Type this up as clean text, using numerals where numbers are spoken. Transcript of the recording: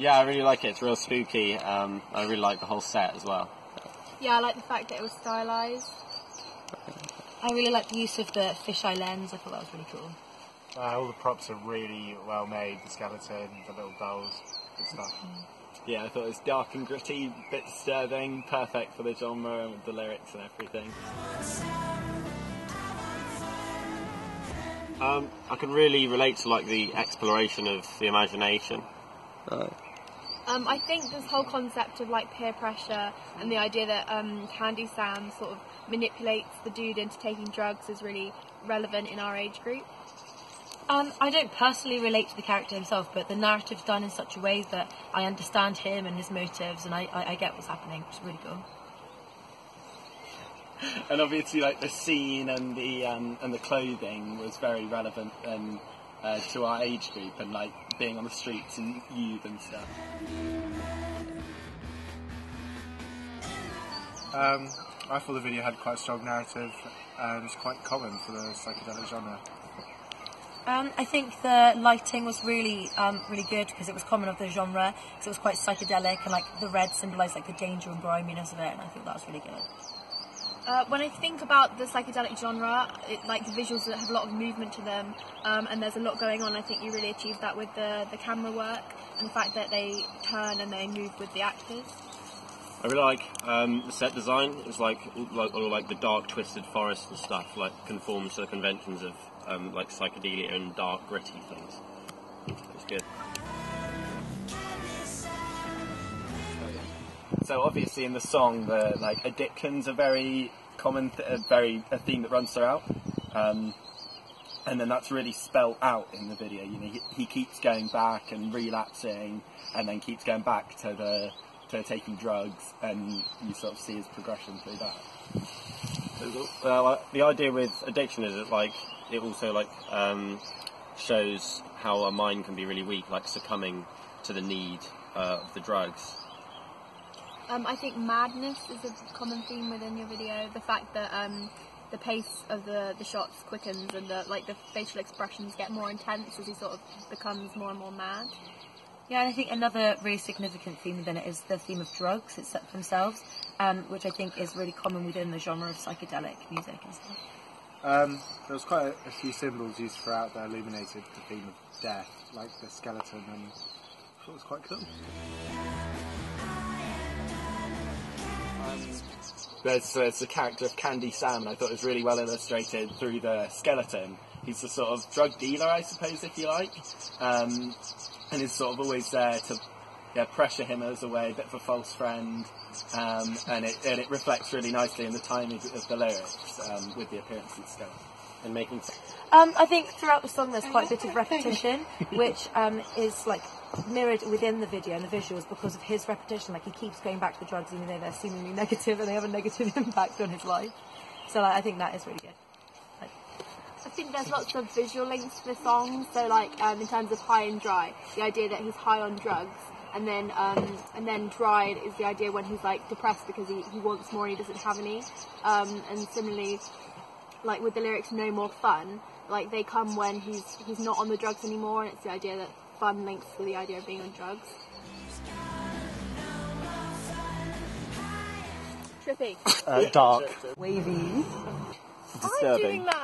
Yeah, I really like it. It's real spooky. I really like the whole set as well. Yeah, I like the fact that it was stylised. I really like the use of the fisheye lens. I thought that was really cool. All the props are really well made. The skeleton, the little dolls, good stuff. Yeah, I thought it was dark and gritty, a bit disturbing, perfect for the genre and with the lyrics and everything. I can really relate to like the exploration of the imagination. I think this whole concept of like peer pressure and the idea that Candy Sam sort of manipulates the dude into taking drugs is really relevant in our age group. I don't personally relate to the character himself, but the narrative's done in such a way that I understand him and his motives, and I get what's happening, which is really cool. And obviously, like the scene and the clothing was very relevant to our age group, and like being on the streets and youth and stuff. I thought the video had quite a strong narrative, and it's quite common for the psychedelic genre. I think the lighting was really good because it was common of the genre, so it was quite psychedelic, and like the red symbolised like the danger and griminess of it, and I think that was really good. When I think about the psychedelic genre, like the visuals that have a lot of movement to them, and there's a lot going on, I think you really achieved that with the camera work and the fact that they turn and they move with the actors. I really like the set design. It was like the dark, twisted forest and stuff, like conforms to the conventions of like psychedelia and dark, gritty things. It's good. So obviously in the song, the like addiction's a very common, a theme that runs throughout, and then that's really spelled out in the video. You know, he keeps going back and relapsing, and then keeps going back to taking drugs, and you sort of see his progression through that. So, the idea with addiction is that like it also like shows how a mind can be really weak, like succumbing to the need of the drugs. I think madness is a common theme within your video. The fact that the pace of the shots quickens and the facial expressions get more intense as he sort of becomes more and more mad. Yeah, and I think another really significant theme within it is the theme of drugs themselves, which I think is really common within the genre of psychedelic music and stuff. There was quite a few symbols used throughout that illuminated the theme of death, like the skeleton, and I thought it was quite cool. There's the character of Candy Sam, and I thought it was really well illustrated through the skeleton. He's the sort of drug dealer, I suppose, if you like, and is sort of always there to pressure him as a way, a bit of a false friend, and it reflects really nicely in the timing of the lyrics with the appearance of the skeleton and making. I think throughout the song there's quite a bit of repetition, which is like mirrored within the video and the visuals because of his repetition. Like he keeps going back to the drugs even though they're seemingly negative and they have a negative impact on his life. So I think that is really good. I think there's lots of visual links to the song. So in terms of high and dry, the idea that he's high on drugs, and then dried is the idea when he's like depressed because he wants more and he doesn't have any. And similarly, like with the lyrics "No More Fun," like they come when he's not on the drugs anymore, and it's the idea that fun links to the idea of being on drugs. Trippy. Dark. Wavy. Disturbing. I'm doing that.